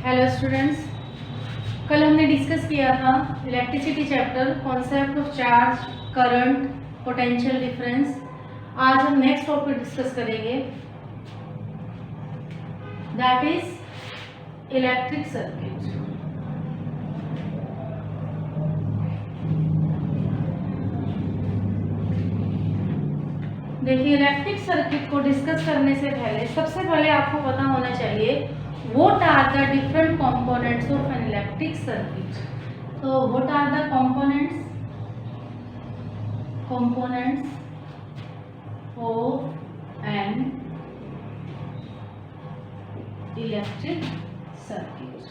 Hello students, कल हमने discuss किया था electricity chapter, concept of charge, current, potential difference. आज हम नेक्स्ट टॉपिक डिस्कस करेंगे, दैट इज इलेक्ट्रिक सर्किट। देखिए, इलेक्ट्रिक सर्किट को डिस्कस करने से पहले सबसे पहले आपको पता होना चाहिए what are the different components of an electric circuit. So what are the components of an electric circuit?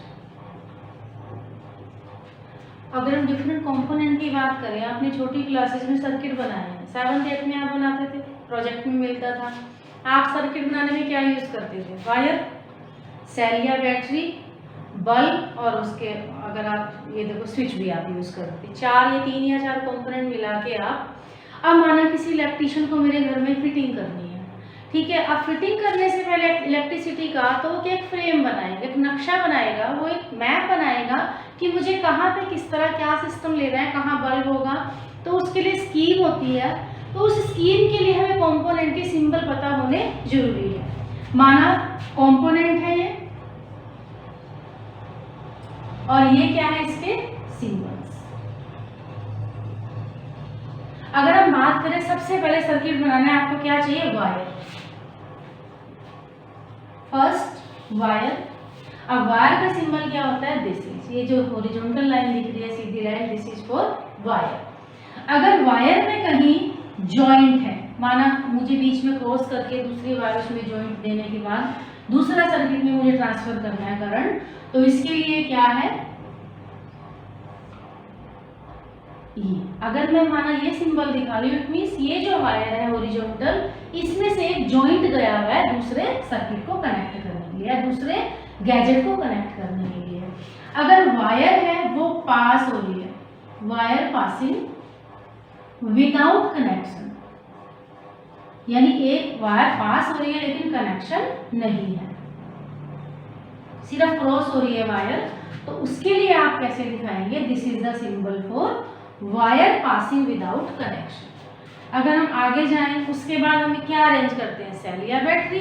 अगर हम डिफरेंट कंपोनेंट की बात करें, आपने छोटी क्लासेस में सर्किट बनाए हैं, 7th 8th में आप बनाते थे, प्रोजेक्ट में मिलता था। आप सर्किट बनाने में क्या यूज करते थे? वायर, सेल या बैटरी, बल्ब, और उसके अगर आप ये देखो स्विच भी आप यूज करते। 3 या 4 कंपोनेंट मिला के आप, अब माना किसी इलेक्ट्रिशियन को मेरे घर में फिटिंग करनी है, ठीक है। अब फिटिंग करने से पहले इलेक्ट्रिसिटी का तो वो एक फ्रेम बनाएगा, एक नक्शा बनाएगा, वो एक मैप बनाएगा कि मुझे कहाँ पे किस तरह क्या सिस्टम लेना है, कहाँ बल्ब होगा। तो उसके लिए स्कीम होती है, तो उस स्कीम के लिए हमें कंपोनेंट के सिंबल पता होने जरूरी है। माना कंपोनेंट है ये, और ये क्या है इसके सिंबल्स। अगर हम बात करें, सबसे पहले सर्किट बनाना है आपको क्या चाहिए? वायर। First wire. अब वायर का सिंबल क्या होता है? दिस इज, ये जो हॉरिजॉन्टल लाइन दिख रही है, सीधी line, this is for wire. अगर वायर में कहीं जॉइंट है, माना मुझे बीच में क्रॉस करके दूसरी वायर उसमें जॉइंट देने के बाद दूसरा सर्किट में मुझे ट्रांसफर करना है करंट, तो इसके लिए क्या है? ये। अगर मैं माना ये सिंबल दिखा रही हूँ, इट मींस ये जो वायर है हॉरिजॉन्टल, इसमें से एक जॉइंट गया हुआ है दूसरे सर्किट को कनेक्ट करने के लिए या दूसरे गैजेट को कनेक्ट करने के लिए। अगर वायर है वो पास हो रही है, वायर पासिंग विदाउट कनेक्शन, यानी एक वायर पास हो रही है लेकिन कनेक्शन नहीं है, सिर्फ क्रॉस हो रही है वायर, तो उसके लिए आप कैसे दिखाएंगे? This is the symbol for wire passing without connection. अगर हम आगे जाएं, उसके बाद हमें क्या अरेंज करते हैं? सेल या बैटरी।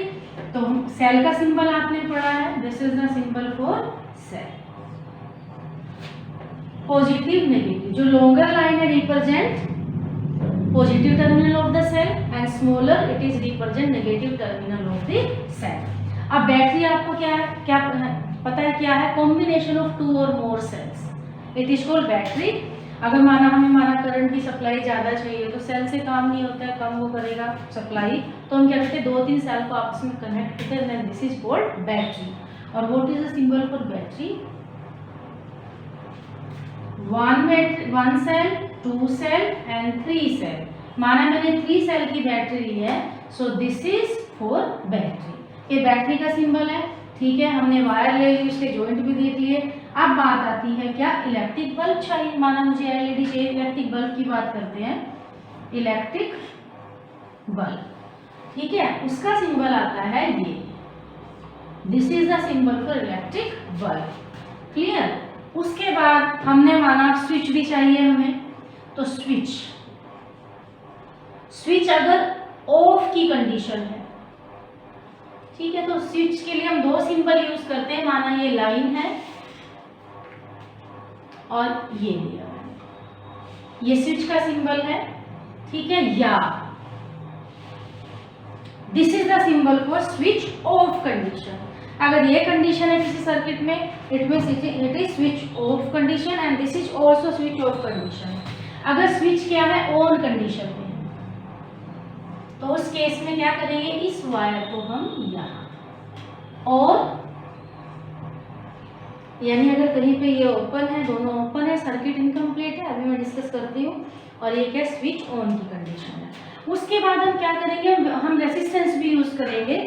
तो सेल का सिंबल आपने पढ़ा है, this is the symbol for cell. Positive negative, जो लॉन्गर लाइन है represent positive terminal of the cell and smaller it is represent negative terminal of the cell. अब बैटरी आपको क्या पता है क्या है? Combination of 2 or more cells, it is called battery. अगर हमें करंट की सप्लाई ज़्यादा चाहिए तो सेल से काम नहीं होता है, कम वो करेगा सप्लाई, तो हम क्या करते हैं? 2-3 सेल को आपस में कनेक्ट करते हैं, दिस इज कॉल्ड बैटरी। और what is the symbol for battery? 1 cell, 2 cell and 3 cell. माना मैंने 3 सेल की बैटरी ली है, so this is for battery. ये बैटरी का सिंबल है, ठीक है। हमने वायर ले ली, उसके जॉइंट भी देख लिए। अब बात आती है क्या? इलेक्ट्रिक बल्ब चाहिए। माना मुझे एलईडी चाहिए, इलेक्ट्रिक बल्ब की बात करते हैं, इलेक्ट्रिक बल्ब, ठीक है। उसका सिंबल आता है ये, this is the symbol for electric bulb. Clear? उसके बाद हमने माना स्विच भी चाहिए हमें, तो स्विच अगर ऑफ की कंडीशन है, ठीक है, तो स्विच के लिए हम 2 सिंबल यूज करते हैं। माना ये लाइन है और ये लिया है, ये स्विच का सिंबल है, ठीक है। या this is the symbol for switch off condition. अगर ये कंडीशन है किसी सर्किट में, it means it is switch off condition and this is also switch off condition. अगर स्विच क्या है? ऑन कंडीशन में, तो उस केस में क्या करेंगे? इस वायर को हम यहाँ, और यानी अगर कहीं पे ये ओपन है, दोनों ओपन है, सर्किट इनकम्प्लीट है, अभी मैं डिस्कस करती हूँ, और ये क्या? स्विच ऑन की कंडीशन है। उसके बाद हम क्या करेंगे? हम रेसिस्टेंस भी यूज करेंगे।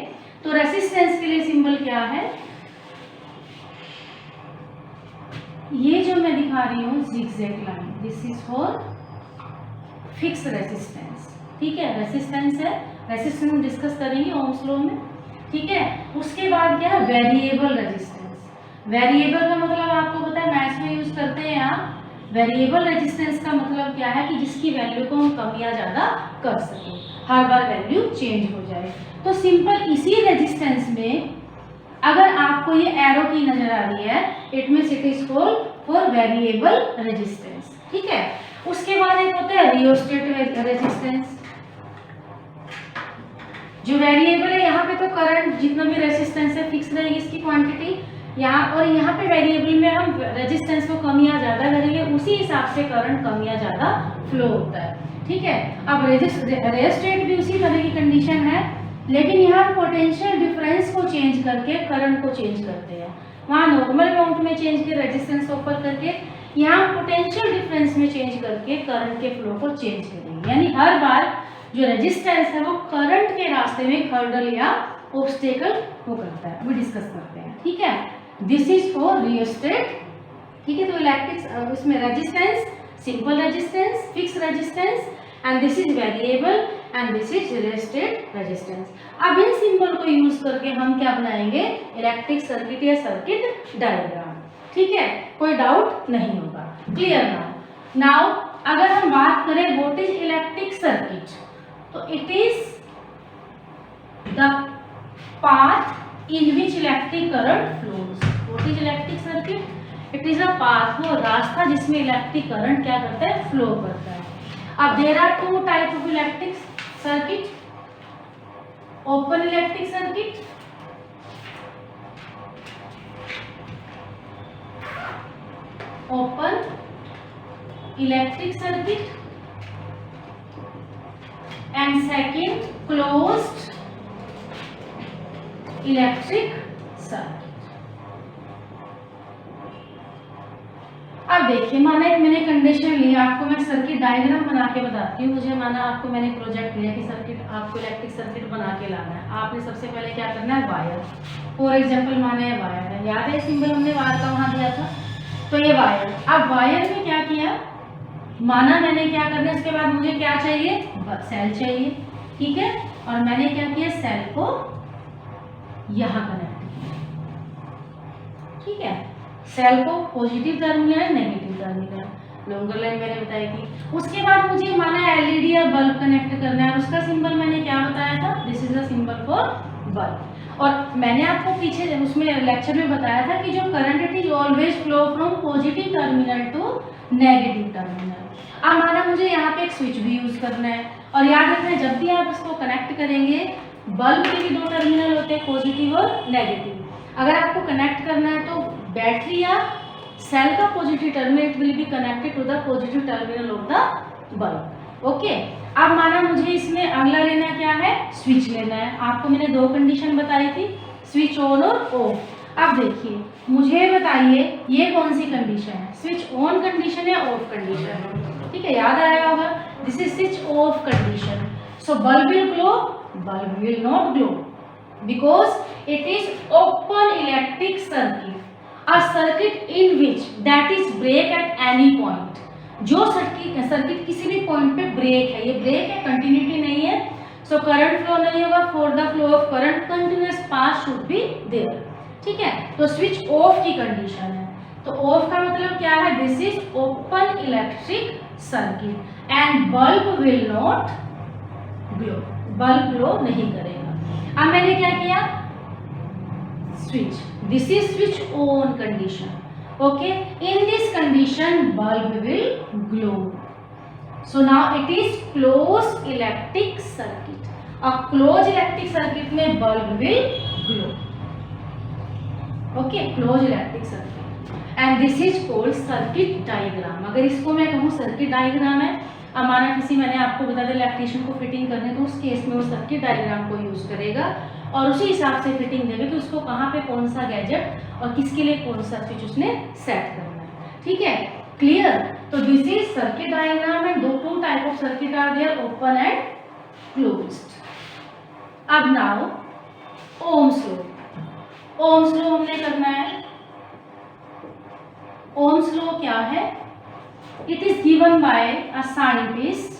तो रेसिस्टेंस के लिए सिंबल क्या है? ये जो मैं दिखा रही हूँ zigzag line, this is for fix resistance, ठीक है। रेसिस्टेंस है, रेसिस्टेंस हम डिस्कस करेंगे ओम्स लॉ में, ठीक है। उसके बाद क्या है? Variable resistance. वेरिएबल का मतलब आपको पता है, मैथ्स में यूज करते हैं आप। वेरिएबल रेजिस्टेंस का मतलब क्या है कि जिसकी वैल्यू को हम कम या ज़्यादा कर सकें, हर बार वैल्यू चेंज हो जाए। तो सिंपल इसी रेजिस्टेंस में अगर आपको ये एरो की नजर आ रही है, it means it is called for variable resistance. ठीक है, उसके बाद एक होता है रियोस्टेट रेजिस्टेंस। जो वेरिएबल है, यहाँ पे तो करंट जितना भी रेजिस्टेंस है फिक्स रहेगी इसकी क्वांटिटी यहाँ, और यहाँ पे वेरिएबल में हम रेजिस्टेंस को कम या ज़्यादा करेंगे, उसी हिसाब से करंट कम या ज़्यादा फ्लो होता है। ठीक है, अब रेजिस्टेट भी उसी तरह की कंडीशन है, लेकिन यहाँ पोटेंशियल डिफरेंस को चेंज करके करंट को चेंज करते हैं। वहाँ नॉर्मल अमाउंट में चेंज किया रेजिस्टेंस ऑफर करके, यहाँ पोटेंशियल डिफरेंस में चेंज करके करंट के फ्लो को चेंज करेंगे। यानी हर बार जो रेजिस्टेंस है वो करंट के रास्ते में हर्डल या ऑब्स्टेकल वो करता है। अभी डिस्कस करते हैं। ठीक है, दिस इज फॉर रियोस्टेट। ठीक है, तो इलेक्ट्रिक उसमें resistance, simple resistance, fix resistance, and this is variable and this is rheostat resistance. अब इन सिंबल को यूज करके हम क्या बनाएंगे, इलेक्ट्रिक सर्किट या सर्किट डायग्राम। ठीक है, कोई डाउट नहीं होगा। क्लियर नाउ अगर हम बात करें व्हाट इज इलेक्ट्रिक सर्किट, तो it is the path in which electric current flows. What is electric circuit, it is a path, वो रास्ता जिसमें इलेक्ट्रिक करंट क्या करता है, फ्लो करता है। अब there are two type of electric circuit, open electric circuit open electric circuit and second closed electric circuit। अब देखिए, माना एक मैंने कंडीशन ली, आपको मैं सर्किट डायग्राम बना के बताती हूँ। मुझे माना आपको मैंने प्रोजेक्ट दिया कि सर्किट, आपको इलेक्ट्रिक सर्किट बना के लाना है। आपने सबसे पहले क्या करना है, वायर, फॉर एग्जांपल माने वायर है, याद है सिंबल हमने वायर का वहां दिया था, तो ये वायर। अब वायर में क्या किया, माना मैंने क्या करना है, इसके बाद मुझे क्या चाहिए, सेल चाहिए। ठीक है, और मैंने क्या किया, सेल को यहां कनेक्ट किया। ठीक है, सेल को positive terminal, negative terminal, longer line मैंने बताई थी। उसके बाद मुझे माना एलईडी या बल्ब कनेक्ट करना है, उसका सिंबल मैंने क्या बताया था, this is the symbol for bulb. और मैंने आपको पीछे उसमें लेक्चर में बताया था कि जो current it is always flow from positive terminal to negative terminal. अब माना मुझे यहाँ पे एक स्विच भी यूज करना है, और याद रखना जब भी आप इसको कनेक्ट करेंगे, बल्ब के भी दो टर्मिनल होते हैं, पॉजिटिव और नेगेटिव। अगर आपको कनेक्ट करना है तो बैटरी या सेल का positive terminal it will be connected to the positive terminal of the bulb. Okay, अब माना मुझे इसमें अगला लेना क्या है, स्विच लेना है। आपको मैंने दो कंडीशन बताई थी, स्विच ऑन और ऑफ। अब देखिए, मुझे बताइए ये कौन सी कंडीशन है, स्विच ऑन कंडीशन या ऑफ कंडीशन। ठीक है, याद आया होगा, this is switch off condition. So bulb will glow, bulb will not glow because it is open electric circuit, a circuit in which that is break at any point. जो circuit किसी भी point पे break है, ये break है, continuity नहीं है, so current flow नहीं होगा। For the flow of current continuous path should be there. ठीक है, तो स्विच ऑफ की कंडीशन है, तो ऑफ का मतलब क्या है, this is open electric circuit and bulb will not glow, bulb glow नहीं करेगा। अब मैंने क्या किया, switch, this is switch on condition. Okay, in this condition bulb will glow. So now it is closed electric circuit. A closed electric circuit में bulb will glow. Okay, closed electric circuit. And this is called circuit diagram. अगर इसको मैं कहूँ circuit diagram है, अब माना किसी, मैंने आपको बता दिया इलेक्ट्रिशियन को फिटिंग करने, तो उस केस में वो सर्किट डायग्राम को यूज करेगा और उसी हिसाब से फिटिंग देगा कि उसको कहाँ पे कौन सा गैजेट और किसके लिए कौन सा स्विच उसने सेट करना है। ठीक है, क्लियर। तो this is circuit diagram and दो two type of circuit are there, open and closed. अब now Ohm's law, Ohm's law हमने करना है। ओम्स लॉ क्या है, it is given by a scientist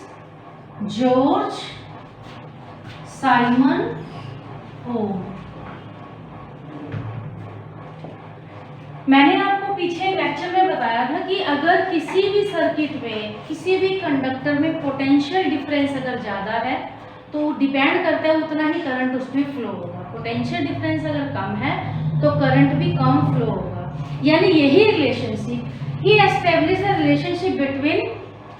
George Simon Ohm. मैंने आपको पीछे लेक्चर में बताया था कि अगर किसी भी सर्किट में, किसी भी कंडक्टर में पोटेंशियल डिफरेंस अगर ज़्यादा है तो डिपेंड करता है उतना ही करंट उसमें फ्लो होगा। पोटेंशियल डिफरेंस अगर कम है तो करंट भी कम फ्लो होगा। यानी यही रिलेशनशिप ही establish a relationship between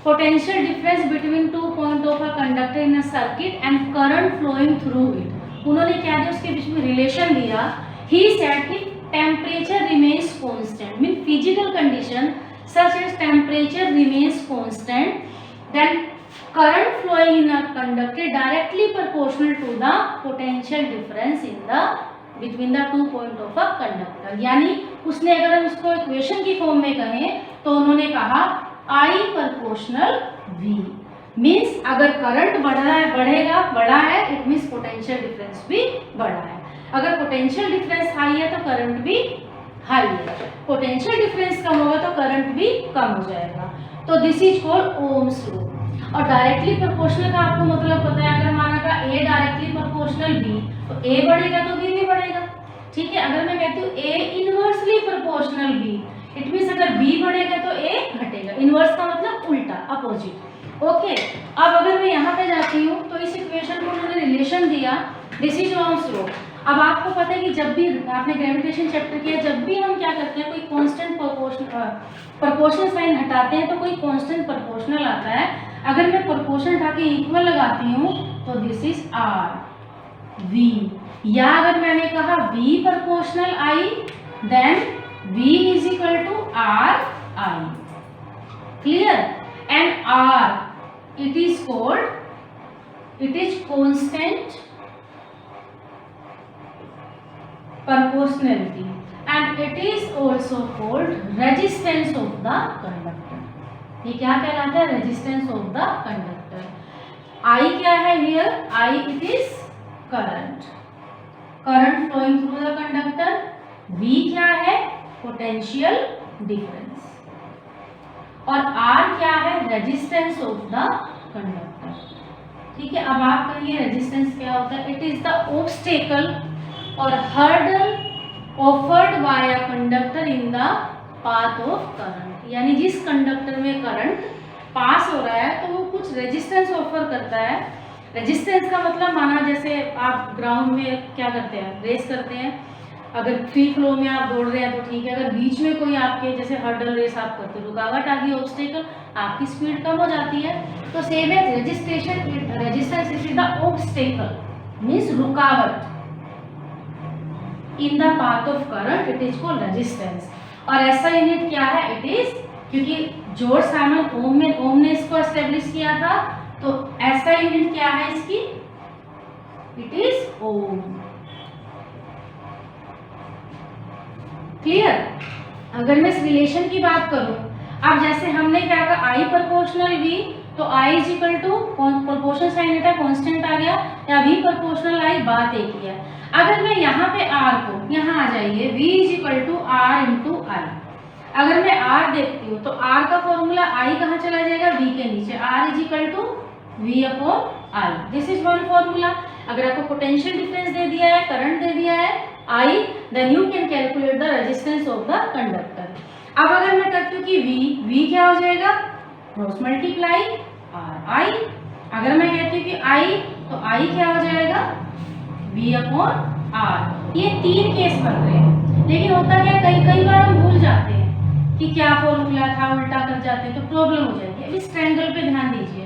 potential difference between 2 point of a conductor in a circuit and current flowing through it. उन्होंने क्या दिया, उसके बीच में रिलेशन दिया। ही सेड कि temperature remains constant, mean physical condition such as temperature remains constant, then current flowing in a conductor directly proportional to the potential difference in the between the 2 point of a conductor। यानी उसने अगर हम उसको equation की form में कहें तो उन्होंने कहा I proportional V, मीन्स अगर करंट बढ़ा है इट मीन्स पोटेंशियल डिफरेंस भी बढ़ा है। अगर पोटेंशियल डिफरेंस हाई है तो करंट भी हाई है, पोटेंशियल डिफरेंस कम होगा तो करंट भी कम हो जाएगा। तो this is called ohms law. और डायरेक्टली प्रोपोर्शनल का आपको मतलब पता है, अगर माना का A डायरेक्टली प्रोपोर्शनल B तो A बढ़ेगा तो B भी बढ़ेगा। ठीक है, अगर मैं कहती हूँ A inversely proportional B, it means अगर B बढ़ेगा तो A घटेगा। इनवर्स का मतलब उल्टा, अपोजिट। ओके, अब अगर मैं यहाँ पे जाती हूँ तो इस इक्वेशन को उन्होंने रिलेशन दिया, दिस इज ओम्स लॉ। अब आपको पता है कि जब भी आपने ग्रेविटेशन चैप्टर किया, जब भी हम क्या करते हैं, कोई कांस्टेंट प्रोपोर्शनल साइन हटाते हैं तो कोई कांस्टेंट प्रोपोर्शनल आता है। अगर मैं प्रोपोर्शन हटा के इक्वल लगाती हूँ तो दिस इज आर वी, या अगर मैंने कहा V proportional I then V is equal to R I. Clear? And R it is called, it is constant proportionality and it is also called resistance of the conductor। ये क्या कहलाता है? resistance of the conductor। I क्या है here? I it is current flowing through the conductor। V क्या है? potential difference। और R क्या है? resistance of the conductor। ठीक है, अब आप कहिए resistance क्या होता है? it is the obstacle और hurdle offered by a conductor in the path of current। यानी जिस कंडक्टर में करंट पास हो रहा है तो वो कुछ रेजिस्टेंस ऑफर करता है। रेजिस्टेंस का मतलब माना जैसे आप ग्राउंड में क्या करते हैं, रेस करते हैं, अगर फ्री फ्लो में आप दौड़ रहे हैं तो ठीक है, अगर बीच में कोई आपके जैसे हर्डल रेस आप करते हो, रुकावट आ गई, ऑब्स्टेकल, आपकी स्पीड कम हो जाती है। तो सेम है resistance is the obstacle means रुकावट in the path of current, it is called resistance. और ऐसा यूनिट क्या है? इट इज, क्योंकि जॉर्ज साइमन ओम ने इसको एस्टेब्लिश किया था, तो ऐसा यूनिट क्या है इसकी? It is ohm. क्लियर? अगर मैं इस रिलेशन की बात करूं, अब जैसे हमने क्या कहा, I प्रोपोर्शनल V, तो I is equal to proportional sine theta constant आ गया, या V प्रोपोर्शनल I बात एक ही है। अगर मैं यहाँ पे R को, यहाँ आ जाइए, V is equal to R into I। अगर मैं R देखती हूँ तो R का फॉर्मूला I कहाँ चला जाएगा? V के नीचे, R is equal to V upon I। This is one formula. अगर आपको पोटेंशियल डिफरेंस दे दिया है, करंट दे दिया है I, then you can calculate the resistance of the conductor। अब अगर मैं करती हूँ कि V क्या हो जाएगा? Cross multiply R I। अगर मैं कहती हूँ कि I, तो I क्या हो जाएगा? V upon R। ये तीन केस बन रहे हैं, लेकिन होता क्या, कई बार हम भूल जाते हैं कि क्या फॉर्मूला था, उल्टा कर जाते हैं तो प्रॉब्लम हो जाएगी। अब इस ट्रायंगल पे ध्यान दीजिए।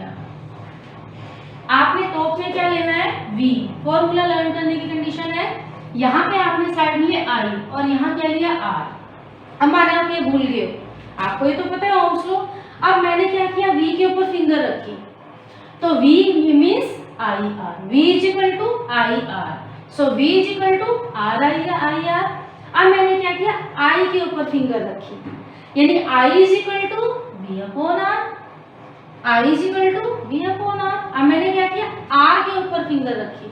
आपने टॉप में क्या लेना है? V। फॉर्मूला लर्न करने की कंडीशन है, यहाँ पे आपने साइड में लिया I और यहाँ क्या लिया R। अब माना आप ये भूल गए हो, आपको ये तो पता है ओम्स लॉ। अब मैंने क्या किया, V के ऊपर फिंगर रखी, तो V means I R, V is equal to I R, so V is equal to R I R। अब मैंने क्या किया, I के ऊपर फिंगर रखी, यानी I is equal to V upon R, I is equal to V upon R। अब मैंने क्या किया, R के ऊपर फिंगर रखी,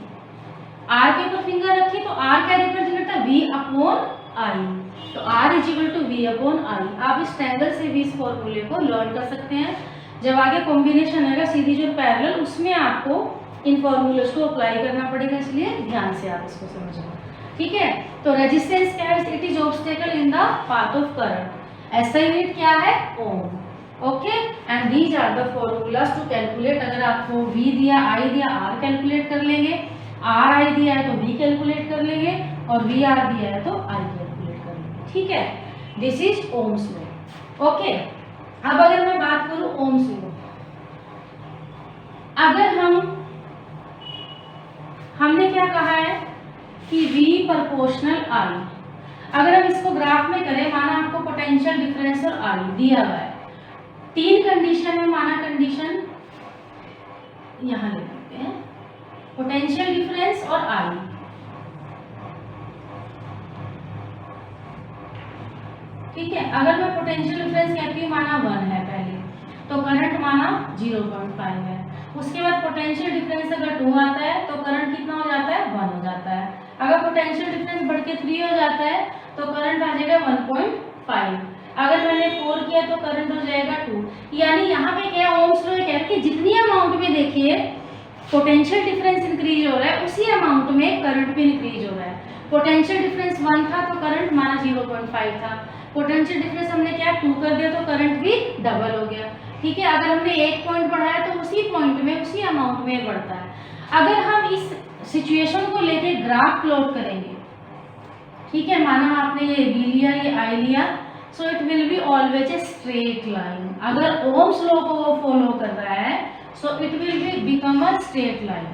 R के ऊपर फिंगर रखी, तो R क्या रिप्रेजेंट करता है? V अपॉन I, तो R is equal to V upon I। आप इस ट्रायंगल से भी इस फॉर्मूले को लर्न कर सकते हैं। जब आगे कॉम्बिनेशन आएगा सीरीज और पैरेलल, उसमें आपको इन फॉर्मूलेस को अप्लाई करना पड़ेगा, इसलिए ध्यान से आप इसको समझें। ठीक है, तो रेजिस्टेंस क्या है? It is obstacle in the path of current. ऐसा यूनिट क्या है? Ohm. Okay, and these are the formulas to calculate. अगर आपको V दिया, I दिया, R कैलकुलेट कर लेंगे, RI दिया है तो V कैलकुलेट कर लेंगे, और VR दिया है तो I कैलकुलेट कर लेंगे। ठीक है, this is Ohm's law. Okay, अब अगर मैं बात करूं ओम्स लॉ, अगर हमने क्या कहा है कि V प्रोपोर्शनल I, अगर हम इसको ग्राफ में करें, माना आपको पोटेंशियल डिफरेंस और I दिया हुआ है, तीन कंडीशन है, माना कंडीशन यहां ले लेते हैं, पोटेंशियल डिफरेंस और I। ठीक है, अगर मैं पोटेंशियल डिफरेंस कहती हूँ माना 1 है पहले, तो करंट माना 0.5 है। उसके बाद पोटेंशियल डिफरेंस अगर 2 आता है तो करंट कितना हो जाता है? 1 हो जाता है। अगर पोटेंशियल डिफरेंस बढ़ के 3 हो जाता है तो करंट आ जाएगा 1.5। अगर मैंने 4 किया तो करंट हो जाएगा 2। यानी यहाँ पे क्या ओम्स लॉ कह रहा है कि जितनी अमाउंट में देखिए पोटेंशियल डिफरेंस इंक्रीज हो रहा है, उसी अमाउंट में करंट भी इंक्रीज हो रहा है। पोटेंशियल डिफरेंस 1 था तो करंट माना 0.5 था, पोटेंशियल डिफरेंस हमने क्या 2 कर दिया तो करंट भी डबल हो गया। ठीक है, अगर हमने 1 पॉइंट बढ़ाया तो उसी पॉइंट में, उसी अमाउंट में बढ़ता है। अगर हम इस सिचुएशन को लेके ग्राफ प्लॉट करेंगे, ठीक है, माना आपने ये V लिया, ये I लिया, so it will be always a straight line. अगर ओम्स लॉ को वो फॉलो कर रहा है so it will be become a straight line.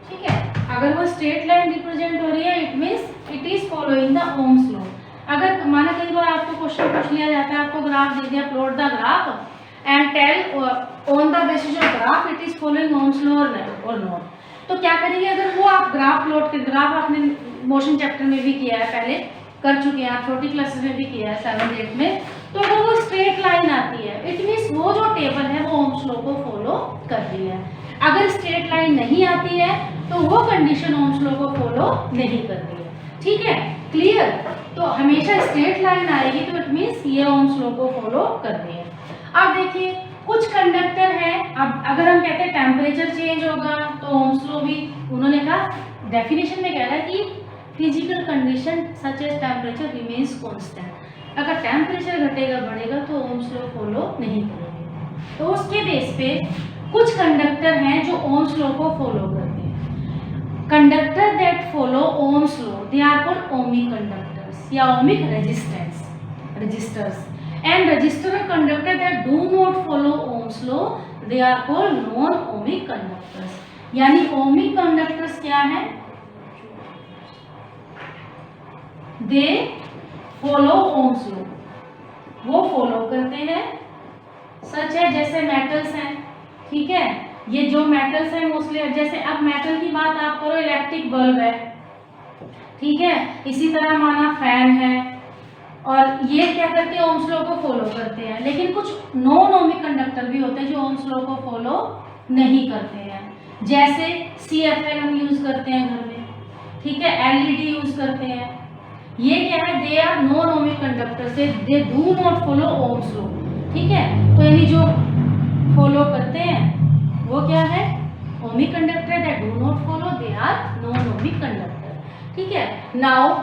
ठीक है, अगर वो स्ट्रेट लाइन रिप्रेजेंट हो रही है it means it is following the Ohm's law. अगर माना कई बार आपको क्वेश्चन पूछ लिया जाता है, आपको ग्राफ दे दिया, plot the graph and tell on the basis of graph it is following Ohm's law or not, तो क्या करेंगे? अगर वो आप ग्राफ प्लॉट के, ग्राफ आपने मोशन चैप्टर में भी किया है, पहले कर चुके हैं आप, छोटी क्लासेस में भी किया है 7th 8th में, तो अगर वो स्ट्रेट लाइन आती है इट मींस वो जो टेबल है वो ओम्स लॉ को फॉलो कर रही है। अगर स्ट्रेट लाइन नहीं आती है तो वो कंडीशन ओम्स लॉ को फॉलो नहीं कर रही है। ठीक है, क्लियर? तो हमेशा स्ट्रेट लाइन आएगी तो इट मींस ये ओम्स लॉ को फॉलो कर रही है। अब देखिए कुछ कंडक्टर है, अब अगर हम कहते हैं टेम्परेचर चेंज होगा तो ओम्स लॉ भी, उन्होंने कहा डेफिनेशन में कह रहा है कि physical condition such as temperature remains constant. अगर टेम्परेचर घटेगा बढ़ेगा तो ओम्स लॉ फॉलो नहीं करेंगे। तो उसके बेस पे कुछ कंडक्टर हैं जो ओम्स लॉ को फॉलो करते हैं। Conductor that follow Ohm's law they are called ohmic conductors या ओमिक रजिस्टर्स, एंड रजिस्टर और conductor that do not follow Ohm's law they are called non ohmic conductors. यानी ohmic conductors क्या है? They follow Ohm's law, वो follow करते हैं। सच है, जैसे मेटल्स हैं, ठीक है, ये जो मेटल्स हैं मोस्टली, जैसे अब मेटल की बात आप करो, इलेक्ट्रिक बल्ब है, ठीक है, इसी तरह माना फैन है, और ये क्या करते हैं? ओम्स लॉ को फॉलो करते हैं। लेकिन कुछ नॉन ओमिक कंडक्टर भी होते हैं जो ओम्स लॉ को फॉलो नहीं करते हैं, जैसे CFL हम यूज करते हैं घर में, ठीक है, LED यूज करते हैं। ये क्या है? They are non ohmic conductor, so they do not follow Ohm's law. ठीक है, तो यानी जो फॉलो करते हैं वो क्या है? Ohmic conductor. That do not follow they are non ohmic conductor. ठीक है, नाउ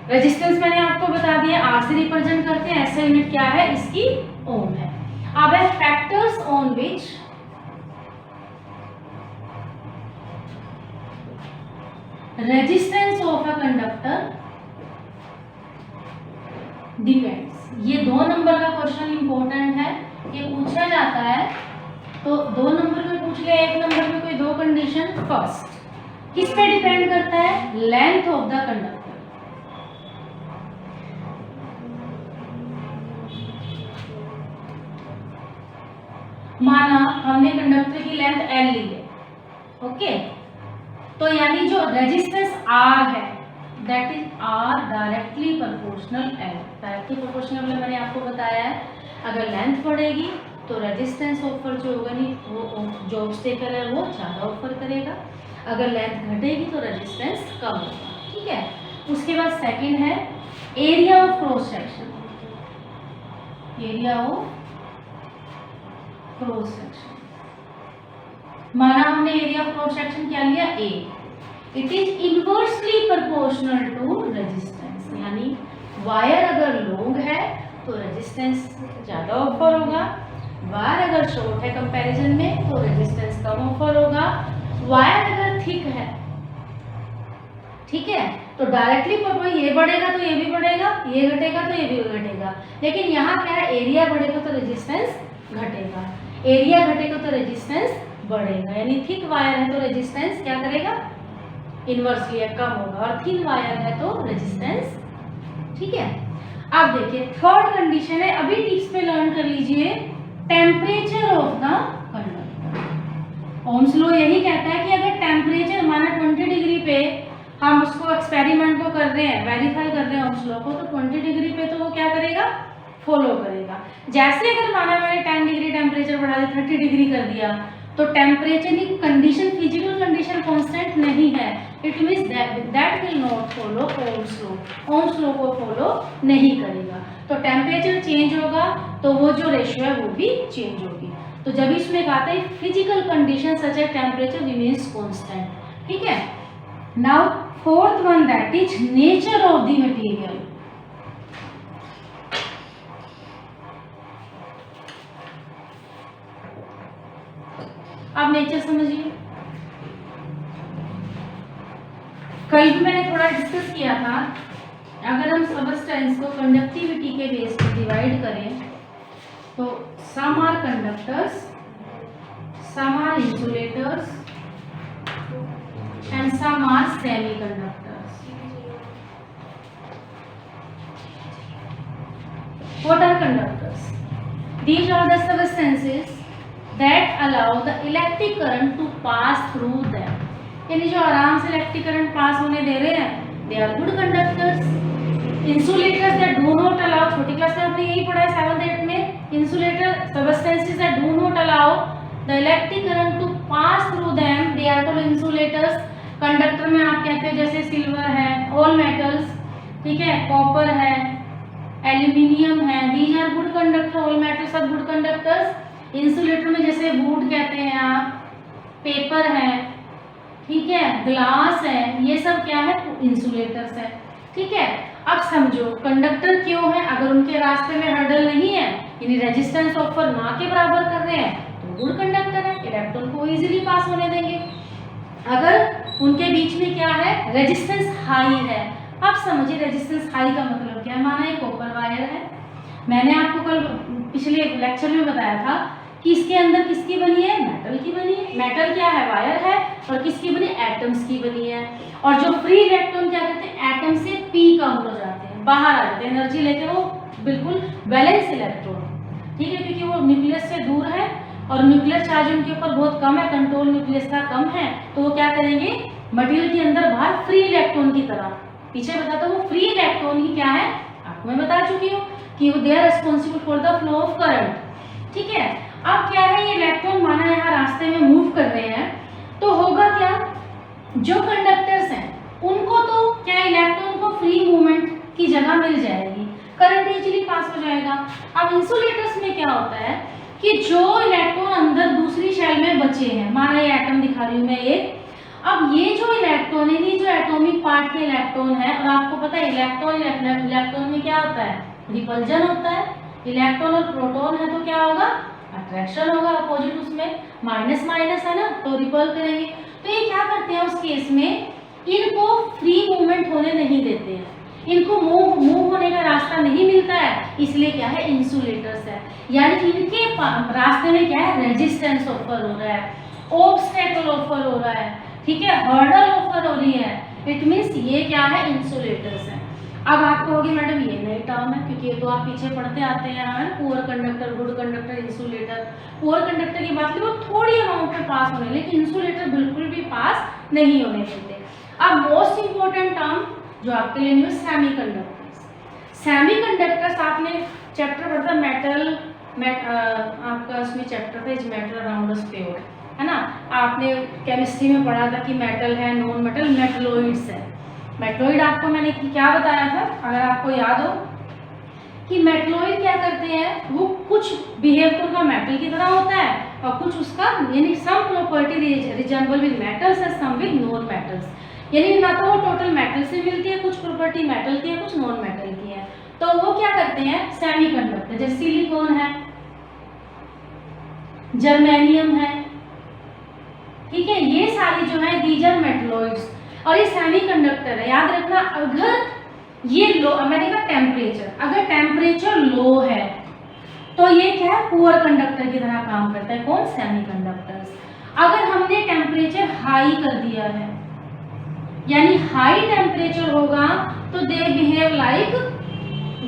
रेजिस्टेंस मैंने आपको बता दिया, R से रिप्रेजेंट करते हैं, ऐसा यूनिट क्या है? इसकी ओम है। अब है factors on which resistance of a conductor depends. ये 2 नंबर का क्वेश्चन इंपॉर्टेंट है, ये पूछा जाता है, तो 2 नंबर में पूछ लिया, 1 नंबर में कोई 2 कंडीशन। फर्स्ट किस पे डिपेंड करता है? Length of the conductor. माना हमने कंडक्टर की लेंथ L ली है, ओके, तो यानी जो रेजिस्टेंस R है that is R directly proportional L। Directly proportional मैंने आपको बताया है, अगर लेंथ बढ़ेगी तो रेजिस्टेंस ऑफर जो होगा नहीं वो जो ऑब्स्टेकल है वो ज़्यादा ऑफर करेगा, अगर लेंथ घटेगी तो रेजिस्टेंस कम होगा। ठीक है, उसके बाद सेकंड है area of cross section. Area of cross section, माना हमने एरिया ऑफ क्रॉस सेक्शन क्या लिया? A। It is inversely proportional to resistance, यानी वायर अगर लॉन्ग है तो रेजिस्टेंस ज़्यादा ऑफर होगा, वायर अगर शॉर्ट है कंपैरिजन में तो रेजिस्टेंस कम ऑफर होगा। वायर अगर थिक है, ठीक है, तो डायरेक्टली प्रोपोर्शनल, ये बढ़ेगा तो ये भी बढ़ेगा, ये घटेगा तो ये भी घटेगा। लेकिन यहाँ क्या है, एरिया बढ़ेगा तो रेजिस्टेंस घटेगा, एरिया घटेगा तो रेजिस्टेंस बढ़ेगा। यानी थिक वायर है तो रेजिस्टेंस क्या करेगा, इनवर्सली कम होगा, और थिन वायर है तो रेजिस्टेंस, ठीक है। अब देखिए थर्ड कंडीशन है, अभी टिप्स पे लर्न कर लीजिए, temperature of the conductor. Ohm's law यही कहता है कि अगर टेम्परेचर माना 20 डिग्री पे हम उसको एक्सपेरिमेंट को कर रहे हैं, वेरीफाई कर रहे हैं ओम्स लॉ को, तो 20 डिग्री पे तो वो क्या करेगा, फॉलो करेगा। जैसे अगर माना मैंने 10 डिग्री टेम्परेचर बढ़ा दिया, 30 डिग्री कर दिया, तो टेम्परेचर की कंडीशन, फिजिकल कंडीशन कांस्टेंट नहीं है, it means that will not follow Ohm's law, Ohm's law को फॉलो नहीं करेगा। तो टेम्परेचर चेंज होगा तो वो जो रेशियो है वो भी चेंज होगी। तो जब इसमें कहते हैं physical condition such as temperature remains constant, ठीक है। Now fourth one, that is nature of the material. अब नेचर समझिए, कल भी मैंने थोड़ा डिस्कस किया था, अगर हम सबस्टेंस को कंडक्टिविटी के बेस पर डिवाइड करें तो some are conductors, some are insulators and some are semiconductors. What are conductors? These are the substances that allow the electric current to pass through them. यानी जो आराम से इलेक्ट्रिक करंट पास होने दे रहे हैं, they are good conductors. Insulators that do not allow, छोटी class में आपने यही पढ़ा है 7th 8th में, insulator substances that do not allow the electric current to pass through them, they are called insulators. Conductor में आप कहते हो जैसे सिल्वर है, ऑल मेटल्स, ठीक है, कॉपर है, एल्यूमिनियम है, these are good conductor, all metals are good conductors. Insulator में जैसे वुड कहते हैं आप, पेपर है, ठीक है, ग्लास है, ये सब क्या है, इंसुलेटर्स है, ठीक है। अब समझो कंडक्टर क्यों है, अगर उनके रास्ते में हर्डल नहीं है, यानी रेजिस्टेंस ऑफर ना के बराबर कर रहे हैं, तो गुड कंडक्टर है, इलेक्ट्रॉन को इजीली पास होने देंगे। अगर उनके बीच में क्या है, रेजिस्टेंस हाई है। अब समझिए रेजिस्टेंस हाई का मतलब क्या है, माना ये कॉपर वायर है, मैंने आपको कल पिछले लेक्चर में बताया था कि इसके अंदर किसकी बनी है, मेटल की बनी है। मेटल क्या है, वायर है, और किसकी बनी, एटम्स की बनी है। और जो फ्री इलेक्ट्रॉन क्या करते हैं, एटम से पी कम हो जाते हैं, बाहर आ जाते हैं, एनर्जी लेके वो बिल्कुल बैलेंस इलेक्ट्रॉन, ठीक है, क्योंकि वो न्यूक्लियस से दूर है और न्यूक्लियर चार्ज उनके ऊपर बहुत कम है, कंट्रोल न्यूक्लियस का कम है, तो वो क्या करेंगे, मटेरियल के अंदर बाहर फ्री इलेक्ट्रॉन की तरह, पीछे बताता हूँ, वो फ्री इलेक्ट्रॉन ही क्या है, आपको मैं बता चुकी हूँ कि वो they are responsible for the flow of current, ठीक है। अब क्या है, ये इलेक्ट्रॉन माना यहाँ रास्ते में मूव कर रहे हैं, तो होगा क्या, जो कंडक्टर्स हैं उनको तो क्या, इलेक्ट्रॉन को फ्री मूवमेंट की जगह मिल जाएगी, करंट इजीली पास हो जाएगा। अब इंसुलेटर्स में क्या होता है कि जो इलेक्ट्रॉन अंदर दूसरी शेल में बचे हैं, माना ये एटम दिखा रही हूँ मैं एक, अब ये जो इलेक्ट्रॉन है, ये जो एटॉमिक पार्ट के इलेक्ट्रॉन है, और आपको पता है इलेक्ट्रॉन में क्या होता है, रिपल्जन होता है, इलेक्ट्रॉन और प्रोटॉन है तो क्या होगा, अट्रैक्शन होगा, अपोजिट उसमें माइनस माइनस है ना, तो रिपल करेंगे। तो ये क्या करते हैं उस केस में, इनको फ्री मूवमेंट होने नहीं देते हैं, इनको मूव होने का रास्ता नहीं मिलता है, इसलिए क्या है, इंसुलेटर्स है। यानी इनके रास्ते में क्या है, रेजिस्टेंस ऑफर हो रहा है, ऑब्स्टेकल ऑफर हो रहा है, ठीक है, हर्डल ऑफर हो रही है, इट मींस ये क्या है, इंसुलेटर्स है। अब आप कहोगे मैडम ये नई टर्म है, क्योंकि ये तो आप पीछे पढ़ते आते हैं, है ना, poor conductor, good conductor, insulator. Poor conductor की बात की वो थोड़ी अमाउंट में पास होने, लेकिन इंसुलेटर बिल्कुल भी पास नहीं होने देते। अब मोस्ट इंपॉर्टेंट टर्म जो आपके लिए न्यू, सेमीकंडक्टर्स। सेमीकंडक्टर्स आपने चैप्टर पढ़ा था मेटल, आपका उसमें चैप्टर था is metal around us pure, है ना। आपने केमिस्ट्री में पढ़ा था कि मेटल है, नॉन मेटल, मेटलोइड्स है। मेटलोइड आपको मैंने क्या बताया था, अगर आपको याद हो, कि मेटलोइड क्या करते हैं, वो कुछ बिहेव तो उनका मेटल की तरह होता है और कुछ उसका, यानी some property resemble with metals and some with non metals. यानी ना तो वो टोटल मेटल से मिलती है, कुछ प्रॉपर्टी मेटल की है, कुछ नॉन मेटल की है। तो वो क्या करते हैं, सेमीकंडक्टर, जैसे सिलिकॉन है, जर्मेनियम है, ठीक है, ये सारी जो है दीज आर मेटलॉइड्स और ये सेमीकंडक्टर है। याद रखना, अगर ये लो, मैंने कहा टेम्परेचर, अगर टेम्परेचर लो है तो ये क्या है, पुअर कंडक्टर की तरह काम करता है। कौन, सेमीकंडक्टर्स। अगर हमने टेम्परेचर हाई कर दिया है, यानी हाई टेम्परेचर होगा तो they behave like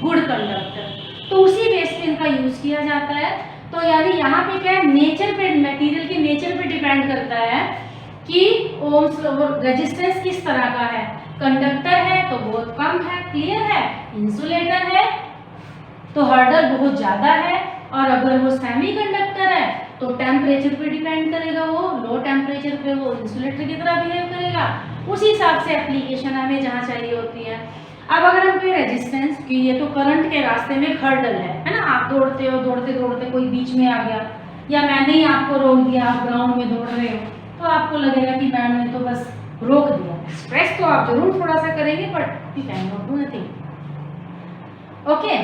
good conductor, तो उसी बेस पे इनका यूज किया जाता है। तो यानी यहाँ पे क्या है, नेचर पे, मटेरियल के नेचर पे डिपेंड करता है कि ओम्स रेजिस्टेंस किस तरह का है। कंडक्टर है तो बहुत कम है, क्लियर है। इंसुलेटर है तो हर्डल बहुत ज्यादा है, और अगर वो सेमीकंडक्टर है तो टेम्परेचर पे डिपेंड करेगा, वो लो टेम्परेचर पे वो इंसुलेटर की तरह बिहेव करेगा। उसी हिसाब से एप्लीकेशन हमें जहाँ चाहिए होती है। अब अगर हम कोई रेजिस्टेंस की, ये तो करंट के रास्ते में हर्डल है ना, आप दौड़ते हो, दौड़ते दौड़ते कोई बीच में आ गया, या मैंने ही आपको रोक दिया, आप ग्राउंड में दौड़ रहे हो, तो आपको लगेगा कि मैम ने तो बस रोक दिया। स्ट्रेस तो आप जरूर थोड़ा सा करेंगे, but you can not do nothing. Okay,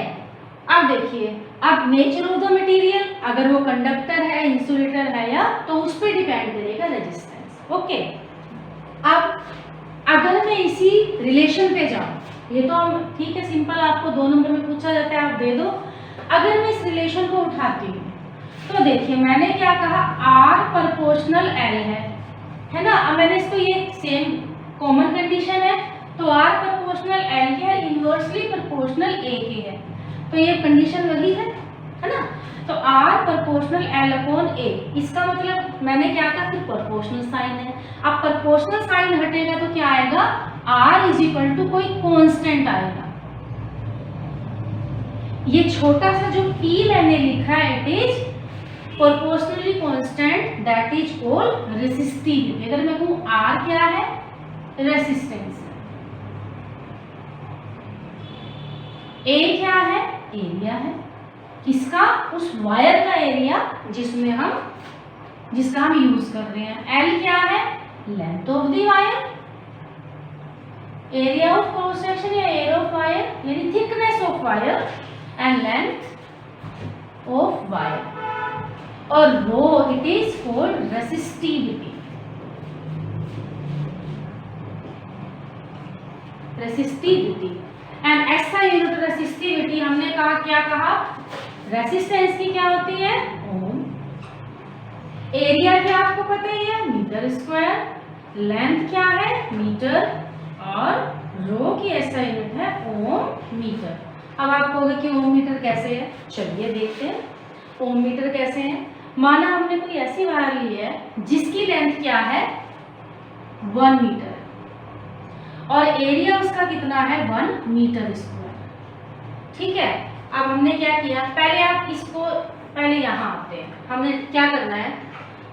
अब देखिए, अब नेचर ऑफ द मटेरियल, अगर वो कंडक्टर है, इंसुलेटर है, या तो उस पर डिपेंड करेगा रेजिस्टेंस। ओके, अब अगर मैं इसी रिलेशन पे जाऊं, ये तो हम ठीक है, सिंपल, आपको 2 नंबर में पूछा जाता है, आप दे दो। अगर मैं इस रिलेशन को उठाती हूँ तो देखिए, मैंने क्या कहा, R प्रोपोर्शनल L है ना। अब मैंने इसको, ये सेम कॉमन कंडीशन है, तो R प्रोपोर्शनल L के है, इनवर्सली प्रोपोर्शनल A के है, तो ये कंडीशन वही है ना। तो R proportional L upon A, इसका मतलब मैंने क्या कहा, फिर प्रोपोर्शनल साइन है। अब प्रोपोर्शनल साइन हटेगा तो क्या आएगा, R इज इक्वल टू कोई कांस्टेंट आएगा। ये छोटा सा जो P मैंने लिखा है, it is proportionally constant, that is called resistivity. अगर मैं कहूं R क्या है, रेसिस्टेंस, A क्या है, एरिया है, किसका, उस वायर का एरिया जिसका हम यूज कर रहे हैं। L क्या है, length of the wire, area of cross section या एरिया ऑफ वायर, यानी thickness of wire, and length of wire, और rho it is called resistivity. Resistivity and SI unit resistivity, हमने कहा, क्या कहा, रेसिस्टेंस की क्या होती है, ओम। एरिया क्या आपको पता ही है, मीटर स्क्वायर, लेंथ क्या है, मीटर, और रो की SI यूनिट है ओम मीटर। अब आप कहोगे कि ओम मीटर कैसे है, चलिए देखते हैं ओम मीटर कैसे है। माना हमने कोई ऐसी वायर ली है जिसकी लेंथ क्या है, 1 मीटर, और एरिया उसका कितना है, 1 मीटर स्क्वायर, ठीक है। अब हमने क्या किया, पहले आप इसको, पहले यहाँ आते हैं, हमने क्या करना है,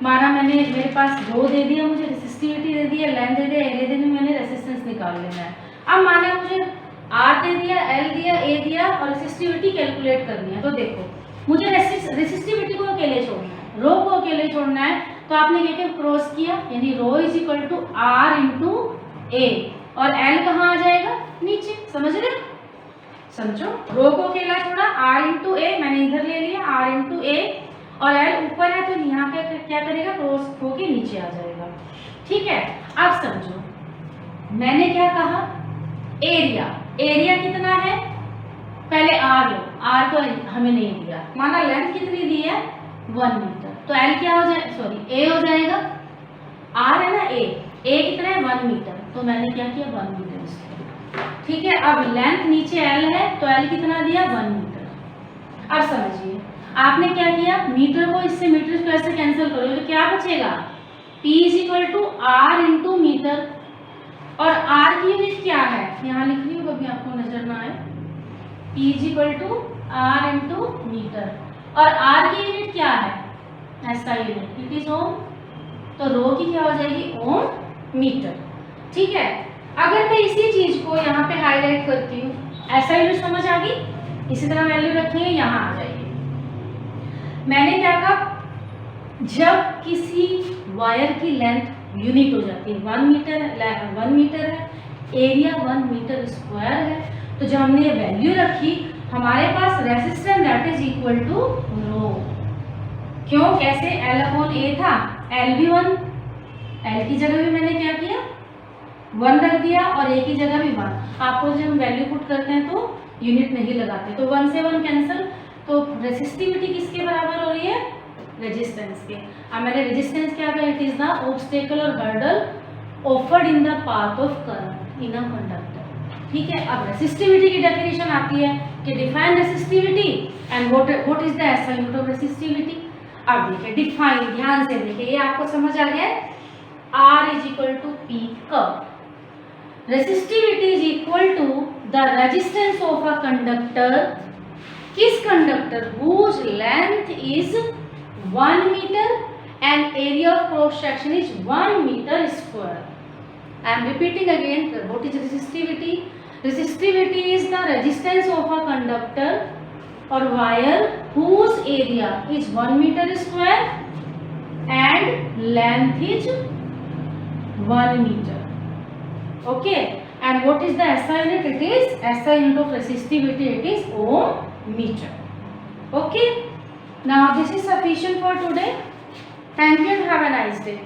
माना मेरे पास रो दे दिया, मुझे रेसिस्टिविटी दे दिया, लेंथ दे दिया, एरिया दे दिया, मैंने रेसिस्टेंस निकाल लेना है। अब माना मुझे R दे दिया, L दिया, A दिया, और रेसिस्टिविटी कैलकुलेट करनी है। तो देखो, मुझे रेसिस्टिविटी को अकेले छोड़ना है, रो को अकेले छोड़ना है, तो आपने क्या किया, क्रॉस किया, यानी rho is equal to R into A, और L कहाँ आ जाएगा, नीचे, समझ रहे, समझो, रो को अकेला छोड़ा, R इंटू A, मैंने इधर ले लिया R इंटू A, और L ऊपर है तो यहाँ क्या करेगा, क्रॉस होके नीचे आ जाएगा, ठीक है। अब समझो, मैंने क्या कहा, एरिया कितना है, पहले R लो, R तो हमें नहीं दिया, माना लेंथ कितनी दी है, 1 मीटर, तो L क्या हो जाए, सॉरी A हो जाएगा, R है ना, A कितना है, 1 मीटर, तो मैंने क्या किया, 1 मीटर इसको, ठीक है। अब लेंथ नीचे L है, तो L कितना दिया, 1 मीटर। अब समझिए, आपने क्या किया, मीटर को इससे मीटर स्क्वायर से कैंसिल करोगे तो क्या बचेगा, P is equal to R into metre, और R की यूनिट क्या है, यहाँ लिख रही हूँ, कभी आपको नजर ना आए, P is equal to R into metre, और R की यूनिट क्या है, SI unit, it is ohm, तो रो की क्या हो जाएगी, ओम मीटर, ठीक है। अगर मैं इसी चीज को यहाँ पे हाईलाइट करती हूँ, SI यूनिट समझ आ गई, इसी तरह वैल्यू रखेंगे, यहाँ आ जाइए। मैंने क्या कहा, जब किसी वायर की लेंथ यूनिट हो जाती है। 1 मीटर है, एरिया 1 मीटर स्क्वायर है। तो जब हमने ये वैल्यू रखी, हमारे पास resistance that is equal to rho. क्यों, कैसे, L अपॉन A था, L भी 1, L की जगह भी मैंने क्या किया 1 रख दिया और A की जगह भी 1। आपको जब हम वैल्यू पुट करते हैं तो यूनिट नहीं लगाते, तो 1 से 1 कैंसिल। तो रेसिस्टिविटी किसके बराबर हो रही है, रेजिस्टेंस के। अब मैंने रेजिस्टेंस क्या कहा, इट इज द ऑब्स्टेकल और hurdle offered in the path of current in a conductor. ठीक है, अब रेसिस्टिविटी की डेफिनेशन आती है कि define resistivity and what is the SI unit of resistivity. अब देखिए डिफाइन, ध्यान से देखिए, ये आपको समझ आ गया है। R is equal to P कब resistivity is equal to the resistance of a conductor, किस conductor, whose length is 1 meter and area of cross section is 1 meter square. I am repeating again, what is resistivity? Resistivity is the resistance of a conductor or wire whose area is 1 meter square and length is 1 meter. Okay, and what is the SI unit? It is SI unit of resistivity, it is ohm meter. Okay, now this is sufficient for today. Thank you and have a nice day.